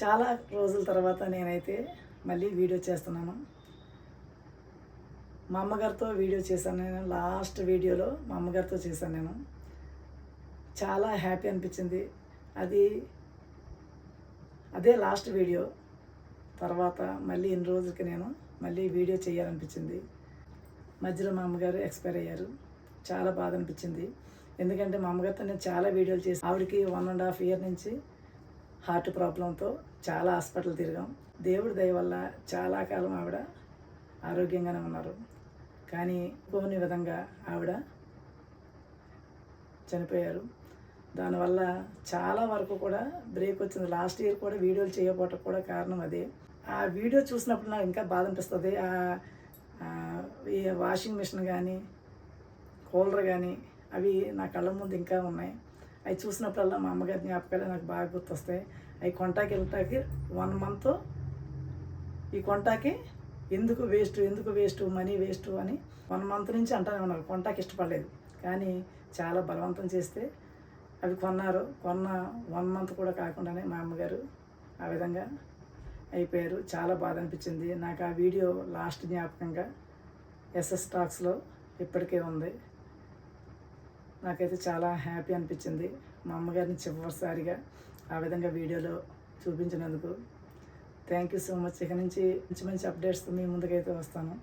చాలా రోజుల తర్వాత నేనైతే మళ్ళీ వీడియో చేస్తున్నాను. మా అమ్మగారితో వీడియో చేశాను నేను. లాస్ట్ వీడియోలో మా అమ్మగారితో చేశాను నేను. చాలా హ్యాపీ అనిపించింది. అదే లాస్ట్ వీడియో. తర్వాత మళ్ళీ ఇన్ని రోజులకి నేను మళ్ళీ వీడియో చేయాలనిపించింది. మధ్యలో మా అమ్మగారు ఎక్స్పైర్ అయ్యారు. చాలా బాధ అనిపించింది. ఎందుకంటే మా అమ్మగారితో నేను చాలా వీడియోలు చేసి ఆవిడకి 1.5 ఇయర్ నుంచి హార్ట్ ప్రాబ్లంతో చాలా హాస్పిటల్ తిరిగాం. దేవుడి దయ వల్ల చాలా కాలం ఆవిడ ఆరోగ్యంగానే ఉన్నారు. కానీ కొన్ని విధంగా ఆవిడ చనిపోయారు. దానివల్ల చాలా వరకు కూడా బ్రేక్ వచ్చింది. లాస్ట్ ఇయర్ కూడా వీడియోలు చేయకపోవటం కూడా కారణం అదే. ఆ వీడియో చూసినప్పుడు నాకు ఇంకా బాధ అనిపిస్తుంది. ఈ వాషింగ్ మిషన్ కానీ కూలర్ కానీ అవి నా కళ్ళ ముందు ఇంకా ఉన్నాయి. అవి చూసినప్పుడల్లా మా అమ్మగారి జ్ఞాపకాలు నాకు బాగా గుర్తొస్తాయి. అవి కొంటాకి వెళ్ళటానికి 1 మంత్ ఈ కొంటాకి ఎందుకు వేస్ట్ మనీ వేస్ట్ అని 1 మంత్ నుంచి అంటానే ఉన్నారు. కొంటాకి ఇష్టపడలేదు, కానీ చాలా బలవంతం చేస్తే అవి కొన్నారు. కొన్న 1 మంత్ కూడా కాకుండానే మా అమ్మగారు ఆ విధంగా అయిపోయారు. చాలా బాధ అనిపించింది నాకు. ఆ వీడియో లాస్ట్ జ్ఞాపకంగా ఎస్ఎస్ టాక్స్లో ఇప్పటికే ఉంది. నాకైతే చాలా హ్యాపీ అనిపించింది మా అమ్మగారిని చివరిసారిగా ఆ విధంగా వీడియోలో చూపించినందుకు. Thank you so much. ఇక నుంచి మంచి మంచి అప్డేట్స్తో మీ ముందుకైతే వస్తాను.